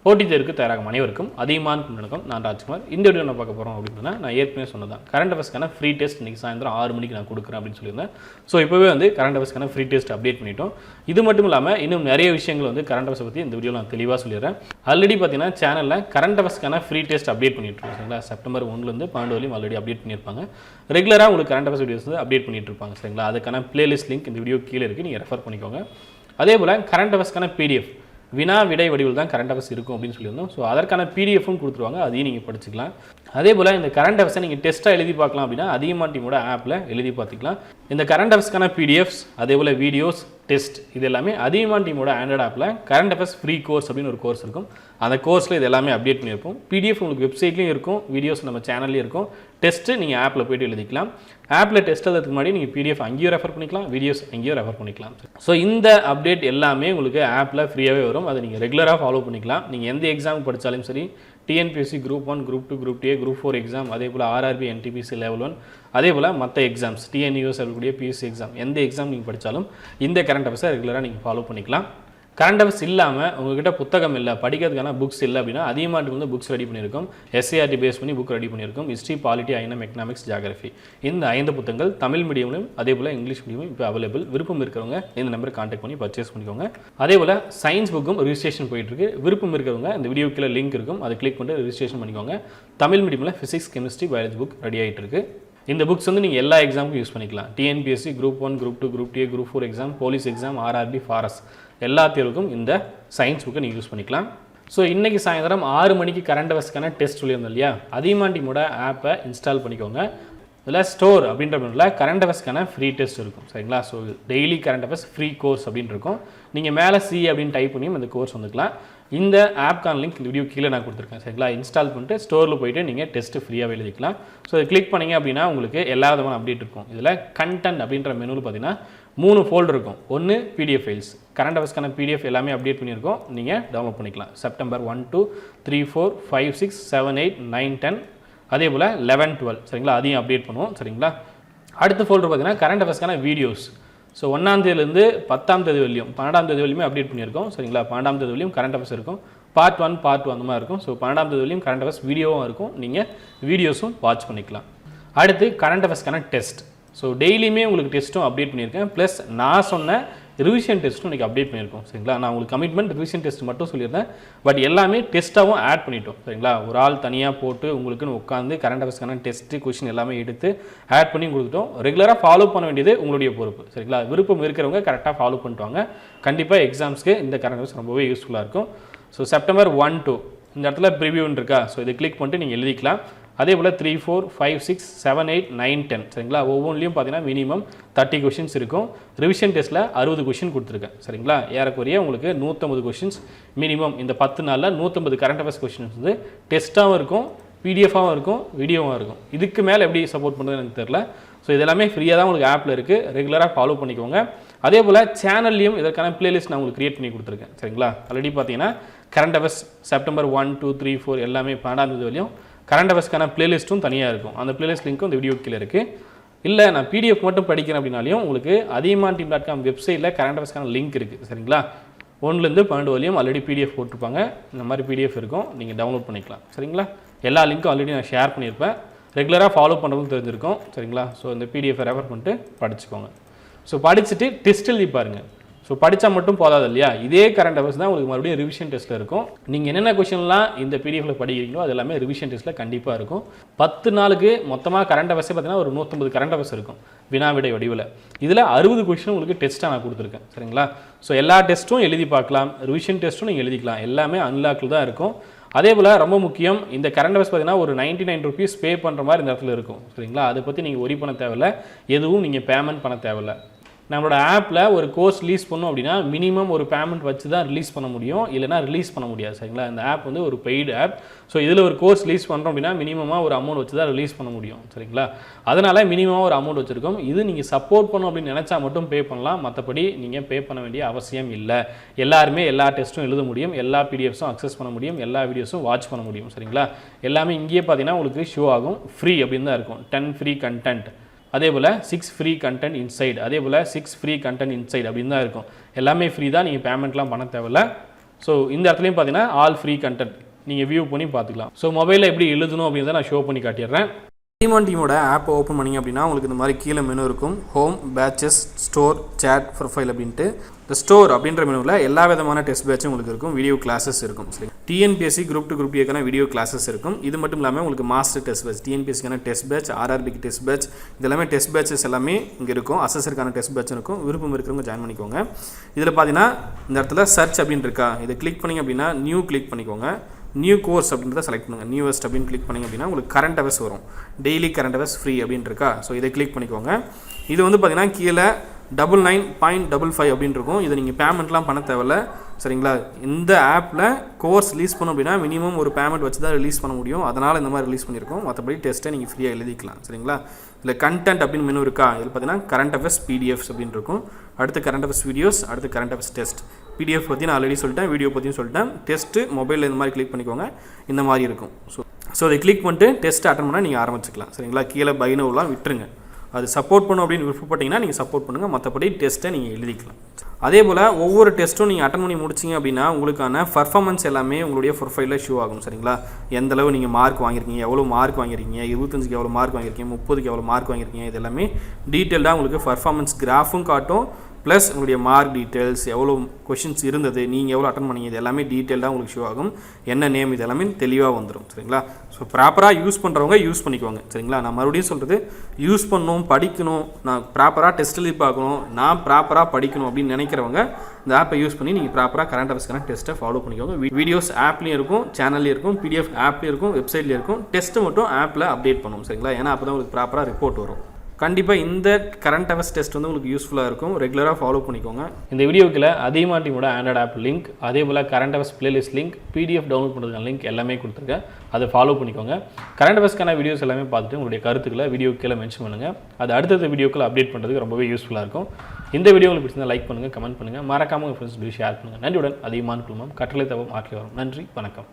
போட்டித் தேர்வுக்கு தயாராகும் அனைவருக்கும் அதிகமான வணக்கம். நான் ராஜ்குமார். இந்த வீடியோ நான் பார்க்க போகிறோம் அப்படின்னா, நான் ஏற்கனவே சொன்னதான் கரண்ட் அஃபேர்ஸ்க்கான ஃப்ரீ டெஸ்ட் இன்றைக்கி சாயந்தரம் 6 மணிக்கு நான் கொடுக்குறேன் அப்படின்னு சொல்லியிருந்தேன். ஸோ இப்போவே வந்து கரண்ட் அஃபேர்ஸ்க்கான ஃப்ரீ டெஸ்ட் அப்டேட் பண்ணிட்டோம். இது மட்டும் இல்லாமல் இன்னும் நிறைய விஷயங்கள் வந்து கரண்ட் அஃபேர்ஸ் பற்றி இந்த வீடியோ நான் தெளிவாக சொல்லிடுறேன். ஆல்ரெடி பார்த்தீங்கன்னா சேனலில் கரண்ட் அஃபேர்ஸ்க்கான ஃப்ரீ டெஸ்ட் அப்டேட் பண்ணிட்டு இருக்கோம். சரிங்களா, செப்டம்பர் 1லேருந்து 12 வரையும் ஆல்ரெடி அப்டேட் பண்ணியிருப்பாங்க. ரெகுலராக உங்களுக்கு கரண்ட் அஃபேர்ஸ் வீடியோஸ் வந்து அப்டேட் பண்ணிட்டு இருப்பாங்க. சரிங்களா, அதுக்கான பிளேலிஸ்ட் லிங்க் இந்த வீடியோ கீழே இருக்குது, நீங்கள் ரெஃபர் பண்ணிக்கோங்க. அதே போல் கரண்ட் அஃபேர்ஸ்க்கான பிடிஎஃப் வினா விடை வடிவில் தான் கரண்ட் அஃபேர்ஸ் இருக்கும் அப்படின்னு சொல்லியிருந்தோம். ஸோ அதற்கான பிடிஎஃப்பும் கொடுத்துருவாங்க, அதையும் நீங்கள் படிச்சுக்கலாம். அதே போல் இந்த கரண்ட் அஃபேர்ஸை நீங்கள் டெஸ்ட்டாக எழுதி பார்க்கலாம் அப்படின்னா அதிகமான் டீமோட ஆப்பில் எழுதி பார்த்துக்கலாம். இந்த கரண்ட் அஃபேர்ஸ்க்கான பிடிஎஃப்ஸ் அதே போல் வீடியோஸ் டெஸ்ட் இது எல்லாமே அதிகமான் டீமோட ஆண்ட்ராய்ட் ஆப்பில் கரண்ட் அஃபேர்ஸ் ஃப்ரீ கோர்ஸ் அப்படின்னு ஒரு கோர்ஸ் இருக்கும். அந்த கோர்ஸில் இது எல்லாமே அப்டேட் பண்ணியிருப்போம். பிடிஎஃப் உங்களுக்கு வெப்சைட்லேயும் இருக்கும், வீடியோஸ் நம்ம சேனல்லையும் இருக்கும். டெஸ்ட்டு நீங்கள் ஆப்பில் போய்ட்டு எழுதிக்கலாம். ஆப்பில் டெஸ்ட் எழுதுறதுக்கு முன்னாடி நீங்கள் பிடிஎஃப் அங்கேயும் ரெஃபர் பண்ணிக்கலாம், வீடியோஸ் அங்கேயும் ரெஃபர் பண்ணிக்கலாம். ஸோ இந்த அப்டேட் எல்லாமே உங்களுக்கு ஆப்பில் ஃப்ரீயாகவே வரும். அதை நீங்கள் ரெகுலராக ஃபாலோ பண்ணிக்கலாம். நீங்கள் எந்த எக்ஸாம் படித்தாலும் சரி, TNPSC Group 1, Group 2, Group 3, Group 4 exam, அதே போல் RRB NTPC Level 1, அதே போல் மற்ற எக்ஸாம்ஸ் TNUSRB PSC எக்ஸாம், எந்த எக்ஸாம் நீங்கள் படித்தாலும் இந்த கரண்ட் அஃபேர்ஸை ரெகுலராக நீங்கள் ஃபாலோ பண்ணிக்கலாம். கரண்ட் அஃபேர்ஸ் இல்லாமல் உங்கள்கிட்ட புத்தகம் இல்லை, படிக்கிறதுக்கான புக்ஸ் இல்லை அப்படின்னா அதிகமாக வந்து புக்ஸ் ரெடி பண்ணியிருக்கோம். SCERT பேஸ் பண்ணி புக் ரெடி பண்ணியிருக்கோம். History, polity, INM, economics, geography இந்த 5 புத்தகங்கள் தமிழ் மீடியம்லையும் அதே போல் இங்கிலீஷ் மீடியமும் இப்போ அவைலபிள். விருப்பம் இருக்கிறவங்க இந்த நம்பரை கான்டாக்ட் பண்ணி பர்ச்சேஸ் பண்ணிக்கோங்க. அதே போல் சயின்ஸ் புக்கும் ரிஜிஸ்ட்ரேஷன் போயிட்டுருக்கு. விருப்பம் இருக்கிறவங்க இந்த வீடியோ கீழே லிங்க் இருக்கும், அதை கிளிக் பண்ணிட்டு ரிஜிஸ்ட்ரேஷன் பண்ணிக்கோங்க. தமிழ் மீடியமில் physics, chemistry, biology book ready ஆகிட்டு இருக்கு. இந்த புக்ஸ் வந்து நீங்கள் எல்லா எக்ஸாமுக்கும் யூஸ் பண்ணிக்கலாம். TNPSC Group 1, Group 2, Group 3, Group 4 exam, police exam, RRB, forest எல்லா தேர்வுக்கும் இந்த சயின்ஸ் புக்கை நீங்கள் யூஸ் பண்ணிக்கலாம். ஸோ இன்றைக்கி சாயந்தரம் 6 மணிக்கு கரண்ட் அஃபேர்ஸ்க்கான டெஸ்ட் சொல்லியிருந்தோம் இல்லையா, அதிகமான் டீமோட ஆப்பை இன்ஸ்டால் பண்ணிக்கோங்க. இதில் ஸ்டோர் அப்படின்ற பேரில் கரண்ட் அஃபேர்ஸ்க்கான ஃப்ரீ டெஸ்ட் இருக்கும். சரிங்களா, so daily current affairs free course அப்படின்னு இருக்கும். நீங்கள் மேலே C அப்படின்னு டைப் பண்ணியும் அந்த கோர்ஸ் வந்துக்கலாம். இந்த ஆப்கான லிங்க் இந்த வீடியோ கீழே நான் கொடுத்துருக்கேன். சரிங்களா, இன்ஸ்டால் பண்ணிட்டு ஸ்டோரில் போய்ட்டு நீங்கள் டெஸ்ட்டு ஃப்ரீயாக எழுதிக்கலாம். ஸோ இதை கிளிக் பண்ணிங்க அப்படின்னா உங்களுக்கு எல்லா விதமான அப்டேட் இருக்கும். இதில் கண்டென்ட் அப்படின்ற மெனுவில் பார்த்தீங்கன்னா 3 ஃபோல்டர் இருக்கும். ஒன்று PDF ஃபைல்ஸ், கரண்ட் அஃபேர்ஸ்க்கான PDF எல்லாமே அப்டேட் பண்ணியிருக்கோம், நீங்கள் டவுன்லோட் பண்ணிக்கலாம். செப்டம்பர் 1, 2, 3, 4, 5, 6, 7, 8, 9, 10 அதே போல் 11, 12 சரிங்களா, அதையும் அப்டேட் பண்ணுவோம். சரிங்களா, அடுத்த ஃபோல்டர் பார்த்தீங்கன்னா கரண்ட் அஃபேர்ஸ்க்கான வீடியோஸ். ஸோ 1ஆம் தேதியிலேருந்து 10ஆம் தேதி வரையும் 12ஆம் தேதி வரையுமே அப்டேட் பண்ணியிருக்கோம். சரிங்களா, 12ஆம் தேதி வரையும் கரண்ட் அஃபேர்ஸ் இருக்கும். பார்ட் 1, பார்ட் 2 அந்த மாதிரி இருக்கும். ஸோ 12ஆம் தேதி வரையும் கரண்ட் அஃபேர்ஸ் வீடியோவும் இருக்கும், நீங்கள் வீடியோஸும் வாட்ச் பண்ணிக்கலாம். அடுத்து கரண்ட் அஃபேர்ஸ்க்கான டெஸ்ட். ஸோ டெய்லியுமே உங்களுக்கு டெஸ்ட்டும் அப்டேட் பண்ணியிருக்கேன். ப்ளஸ் நான் சொன்ன ரிவிஷன் டெஸ்ட்டும் இன்றைக்கி அப்டேட் பண்ணியிருக்கோம். சரிங்களா, நான் உங்களுக்கு கமிட்மெண்ட் ரிவிஷன் டெஸ்ட் மட்டும் சொல்லியிருந்தேன், பட் எல்லாமே டெஸ்ட்டாகவும் ஆட் பண்ணிட்டோம். சரிங்களா, ஒரு ஆள் தனியாக போட்டு உங்களுக்குன்னு உட்காந்து கரண்ட் அஃபேர்ஸ்க்கான டெஸ்ட்டு கொஷின் எல்லாமே எடுத்து ஆட் பண்ணி கொடுத்துட்டோம். ரெகுலராக ஃபாலோ பண்ண வேண்டியது உங்களுடைய பொறுப்பு. சரிங்களா, விருப்பம் இருக்கிறவங்க கரெக்டாக ஃபாலோ பண்ணிட்டு வாங்க. கண்டிப்பாக எக்ஸாம்ஸ்க்கு இந்த கரண்ட் அஃபேர்ஸ் ரொம்பவே யூஸ்ஃபுல்லாக இருக்கும். ஸோ செப்டம்பர் 1, 2 இந்த இடத்துல ப்ரிவியூன்னு இருக்கா, ஸோ இதை கிளிக் பண்ணிட்டு நீங்கள் எழுதிக்கலாம். அதே போல் 3, 4, 5, 6, 7, 8, 9, 10 சரிங்களா, ஒவ்வொன்றிலையும் பார்த்தீங்கன்னா மினிமம் 30 கொஷின்ஸ் இருக்கும். ரிவிஷன் டெஸ்ட்டில் 60 கொஷின் கொடுத்துருக்கேன். சரிங்களா, ஏறக்குறைய உங்களுக்கு 150 கொஷின்ஸ் மினிமம். இந்த 10 நாளில் 150 கரண்ட் அஃபேர்ஸ் கொஷின்ஸ் வந்து டெஸ்ட்டாகவும் இருக்கும், PDF-ஆகவும் இருக்கும், வீடியோவாகவும் இருக்கும். இதுக்கு மேலே எப்படி சப்போர்ட் பண்ணுறதுன்னு எனக்கு தெரியல. ஸோ இதெல்லாமே ஃப்ரீயாக தான் உங்களுக்கு ஆப்பில் இருக்குது, ரெகுலராக ஃபாலோ பண்ணிக்கோங்க. அதே போல் சேனல்லையும் இதற்கான பிளேலிஸ்ட் நான் உங்களுக்கு க்ரியேட் பண்ணி கொடுத்துருக்கேன். சரிங்களா, ஆல்ரெடி பார்த்தீங்கன்னா கரண்ட் அஃபேர்ஸ் செப்டம்பர் 1, 2, 3, 4 எல்லாமே 12ஆம் தேதி வரையும் கரண்ட் அஃபேர்ஸ்க்கான பிளேலிஸ்ட்டும் தனியாக இருக்கும். அந்த பிளேலிஸ்ட் லிங்க்கும் இந்த வீடியோ கீழே இருக்குது. இல்லை நான் PDF மட்டும் படிக்கிறேன் அப்படின்னாலையும் உங்களுக்கு athiyamanteam.com வெப்சைட்டில் கரண்ட் அஃபேர்ஸ்க்கான லிங்க் இருக்குது. சரிங்களா, 1லேருந்து 12 வரையும் ஆல்ரெடி PDF போட்டிருப்பாங்க. இந்த மாதிரி PDF இருக்கும், நீங்கள் டவுன்லோட் பண்ணிக்கலாம். சரிங்களா, எல்லா லிங்க்கும் ஆல்ரெடி நான் ஷேர் பண்ணியிருப்பேன். ரெகுலராக ஃபாலோ பண்ணுறதும் தெரிஞ்சிருக்கும். சரிங்களா, ஸோ இந்த PDF-ஐ ரெஃபர் பண்ணிட்டு படிச்சுக்கோங்க. ஸோ படிச்சுட்டு டெஸ்ட் எழுதி பாருங்கள். ஸோ படித்தா மட்டும் போதாது இல்லையா, இதே கரண்ட் அஃபேர்ஸ் தான் உங்களுக்கு மறுபடியும் ரிவிஷன் டெஸ்ட்டில் இருக்கும். நீங்கள் என்னென்ன கொஷின்லாம் இந்த PDF-ல படிக்கிறீங்களோ அது எல்லாமே ரிவிஷன் டெஸ்ட்டில் கண்டிப்பாக இருக்கும். 10 நாளுக்கு மொத்தமாக கரண்ட் அஃபேர்ஸே பார்த்தீங்கன்னா ஒரு 150 கரண்ட் அஃபேர்ஸ் இருக்கும் வினா விடை வடிவில். இதில் 60 கொஷின் உங்களுக்கு டெஸ்ட்டாக நான் கொடுத்துருக்கேன். சரிங்களா, ஸோ எல்லா டெஸ்ட்டும் எழுதி பார்க்கலாம், ரிவிஷன் டெஸ்ட்டும் நீங்கள் எழுதிக்கலாம், எல்லாமே அன்லாக்கில் தான் இருக்கும். அதே போல் ரொம்ப முக்கியம், இந்த கரண்ட் அஃபேர்ஸ் பார்த்தீங்கன்னா ஒரு 99 rupees பே பண்ணுற மாதிரி இந்த இடத்துல இருக்கும். சரிங்களா, அதை பற்றி நீங்கள் ஒரி பண்ண தேவையில்லை, எதுவும் நீங்கள் பேமெண்ட் பண்ண தேவையில்லை. நம்மளோட ஆப்பில் ஒரு கோர்ஸ் ரிலீஸ் பண்ணோம் அப்படின்னா மினிமம் ஒரு பேமெண்ட் வச்சு தான் ரிலீஸ் பண்ண முடியும், இல்லைனா ரிலீஸ் பண்ண முடியாது. சரிங்களா, இந்த ஆப் வந்து ஒரு பெய்டு ஆப். ஸோ இதில் ஒரு கோர்ஸ் ரிலீஸ் பண்ணுறோம் அப்படின்னா மினிமமாக ஒரு அமௌண்ட் வச்சு தான் ரிலீஸ் பண்ண முடியும். சரிங்களா, அதனால் மினிமமாக ஒரு அமௌண்ட் வச்சுருக்கோம். இது நீங்கள் சப்போர்ட் பண்ணணும் அப்படின்னு நினச்சா மட்டும் பே பண்ணலாம், மற்றபடி நீங்கள் பே பண்ண வேண்டிய அவசியம் இல்லை. எல்லாருமே எல்லா டெஸ்ட்டும் எழுத முடியும், எல்லா PDFஸும் அக்சஸ் பண்ண முடியும், எல்லா வீடியோஸும் வாட்ச் பண்ண முடியும். சரிங்களா, எல்லாமே இங்கேயே பார்த்தீங்கன்னா உங்களுக்கு ஷோ ஆகும், ஃப்ரீ அப்படின்னு தான் இருக்கும். 10 ஃப்ரீ கண்டென்ட், அதே போல் 6 ஃப்ரீ கண்டென்ட் இன்சைட், அதே போல் 6 ஃப்ரீ கண்டென்ட் இன்சைட் அப்படின்னு தான் இருக்கும். எல்லாமே ஃப்ரீ தான், நீங்கள் பேமெண்ட்லாம் பண்ண தேவையில்லை. ஸோ இந்த இடத்துலையும் பார்த்தீங்கன்னா ஆல் ஃப்ரீ கண்டென்ட் நீங்கள் வியூ பண்ணி பார்த்துக்கலாம். ஸோ மொபைலில் எப்படி எழுதணும் அப்படின்றத நான் ஷோ பண்ணி காட்டிடுறேன். Athiyaman டீமோட ஆப்பை ஓப்பன் பண்ணிங்க அப்படின்னா உங்களுக்கு இந்த மாதிரி கீழே மெனு இருக்கும். Home, badges, store, chat, profile அப்படின்ட்டு. இந்த ஸ்டோர் அப்படின்ற மெனுவில் எல்லா விதமான டெஸ்ட் பேட்சும் உங்களுக்கு இருக்கும். வீடியோ கிளாஸஸ் இருக்கும். சரி, டிஎன்பிஎஸ்சி குரூப் 2 குரூப் ஏக்கான வீடியோ கிளாஸஸ் இருக்கும். இது மட்டும் இல்லாமல் உங்களுக்கு மாஸ்டர் டெஸ்ட் பேட்ச், டிஎன்பிஎஸ்சிக்கான டெஸ்ட் பேட்ச், ஆர்ஆர்பிக்கு டெஸ்ட் பேட்ச், இதெல்லாமே டெஸ்ட் பேட்சஸ் எல்லாமே இங்கே இருக்கும். அசஸருக்கான டெஸ்ட் பேட்ச் இருக்கும். விருப்பம் இருக்கிறவங்க ஜாயின் பண்ணிக்கோங்க. இதில் பார்த்தீங்கன்னா இந்த இடத்துல சர்ச் அப்படின்னு இருக்கா, இதை கிளிக் பண்ணிங்க அப்படின்னா நியூ கிளிக் பண்ணிக்கோங்க. நியூ கோர்ஸ் அப்படின்றத செலக்ட் பண்ணுங்கள். நியூவஸ்ட் அப்படின்னு கிளிக் பண்ணிங்க அப்படின்னா உங்களுக்கு கரண்ட் அவர்ஸ் வரும். டெய்லி கரண்ட் அவர்ஸ் ஃப்ரீ அப்படின்னு இருக்கா. ஸோ இதை கிளிக் பண்ணிக்கோங்க. இது வந்து பார்த்தீங்கன்னா கீழே 99.55 அப்படின்னு இருக்கும். இதை நீங்கள் பேமெண்ட்லாம் பண்ண தேவையில்ல. சரிங்களா. இந்த ஆப்பில் கோர்ஸ் ரிலீஸ் பண்ணோம் அப்படின்னா மினிமம் ஒரு பேமெண்ட் வச்சு தான் ரிலீஸ் பண்ண முடியும். அதனால் இந்த மாதிரி ரிலீஸ் பண்ணியிருக்கோம். மற்றபடி டெஸ்ட்டை நீங்கள் ஃப்ரீயாக எழுதிக்கலாம். சரிங்களா. இதில் கண்டென்ட் அப்படின்னு மெனு இருக்கா, இதில் பார்த்தீங்கன்னா கரண்ட் அஃபேர்ஸ் பிடிஎஃப்ஸ் அப்படின்னு இருக்கும். அடுத்து கரண்ட் அஃபேர்ஸ் வீடியோஸ், அடுத்து கரண்ட் அஃபேர்ஸ் டெஸ்ட். பிடிஎஃப் பற்றி நான் ஆல்ரெடி சொல்லிட்டேன், வீடியோ பற்றியும் சொல்லிட்டேன். டெஸ்ட்டு மொபைலில் இந்த மாதிரி கிளிக் பண்ணிக்கோங்க. இந்த மாதிரி இருக்கும். ஸோ அதை கிளிக் பண்ணிட்டு டெஸ்ட் அட்டன் பண்ணால் நீங்கள் ஆரம்பிச்சிக்கலாம். சரிங்களா. கீழே பைனோலாம் விட்டுருங்க. அது சப்போர்ட் பண்ணும் அப்படின்னு விருப்பப்பட்டீங்கன்னா நீங்கள் சப்போர்ட் பண்ணுங்கள். மற்றபடி டெஸ்ட்டை நீங்கள் எழுதிக்கலாம். அதே போல் ஒவ்வொரு டெஸ்ட்டும் நீங்கள் அட்டன் பண்ணி முடிச்சிங்க அப்படின்னா உங்களுக்கான பர்ஃபார்மன்ஸ் எல்லாமே உங்களுடைய ப்ரொஃபைலில் ஷோ ஆகும். சரிங்களா. எந்தளவு நீங்கள் மார்க் வாங்கியிருக்கீங்க, எவ்வளோ மார்க் வாங்கியிருக்கீங்க, 25க்கு எவ்வளோ மார்க் வாங்கியிருக்கீங்க, 30க்கு எவ்வளோ மார்க் வாங்கியிருக்கீங்க, இது எல்லாமே டீட்டெயில்டாக உங்களுக்கு பர்ஃபார்மன்ஸ் கிராஃபும் காட்டும். ப்ளஸ் உங்களுடைய மார்க் டீட்டெயில்ஸ், எவ்வளோ கொஷின்ஸ் இருந்தது, நீங்கள் எவ்வளோ அட்டன் பண்ணீங்க, இது எல்லாமே டீட்டெயில்டாக உங்களுக்கு ஷோ ஆகும். என்ன நேம், இது எல்லாமே தெளிவாக வந்துடும். சரிங்களா. ஸோ ப்ராப்பராக யூஸ் பண்ணுறவங்க யூஸ் பண்ணிக்குவாங்க. சரிங்களா. நான் மறுபடியும் சொல்கிறது, யூஸ் பண்ணணும், படிக்கணும், நான் ப்ராப்பராக டெஸ்ட் எழுதி பார்க்கணும், நான் ப்ராப்பராக படிக்கணும் அப்படின்னு நினைக்கிறவங்க இந்த ஆப்பை யூஸ் பண்ணி நீங்கள் ப்ராப்பராக கரண்ட் அஃபேர்ஸ்க்கான டெஸ்ட்டை ஃபாலோ பண்ணிக்கோங்க. வீடியோஸ் ஆப்லேயும் இருக்கும், சேனல்லையும் இருக்கும், பிடிஎஃப் ஆப்லேயும் இருக்கும், வெப்சைட்லேயும் இருக்கும். டெஸ்ட்டு மட்டும் ஆப்பில் அப்டேட் பண்ணுவோம். சரிங்களா. ஏன்னா அப்போ தான் உங்களுக்கு ப்ராப்பராக ரிப்போர்ட் வரும். கண்டிப்பாக இந்த கரண்ட் அஃபேர்ஸ் டெஸ்ட் வந்து உங்களுக்கு யூஸ்ஃபுல்லாக இருக்கும். ரெகுலராக ஃபாலோ பண்ணிக்கோங்க. இந்த வீடியோக்கில் Athiyaman டீமோட ஆண்ட்ராய்டு ஆப் லிங்க், அதே போல் current affairs playlist link, PDF download பண்ணுறதுக்கான லிங்க் எல்லாமே கொடுத்துருக்கேன். அதை ஃபாலோ பண்ணிக்கோங்க. கரண்ட் அஃபேர்ஸ்க்கான வீடியோஸ் எல்லாமே பார்த்துட்டு உங்களுடைய கருத்துக்களை வீடியோ கீழே மென்ஷன் பண்ணுங்கள். அது அடுத்தடுத்த வீடியோக்களை அப்டேட் பண்ணுறதுக்கு ரொம்பவே யூஸ்ஃபுல்லாக இருக்கும். இந்த வீடியோ உங்களுக்கு பிடிச்சிருந்தா லைக் பண்ணுங்கள், கமெண்ட் பண்ணுங்கள், மறக்காமல் உங்கள் ஃப்ரெண்ட்ஸ் ஷேர் பண்ணுங்கள். நன்றியுடன் Athiyaman குழுமம், கற்றலை தவம் ஆற்றி வரும். நன்றி, வணக்கம்.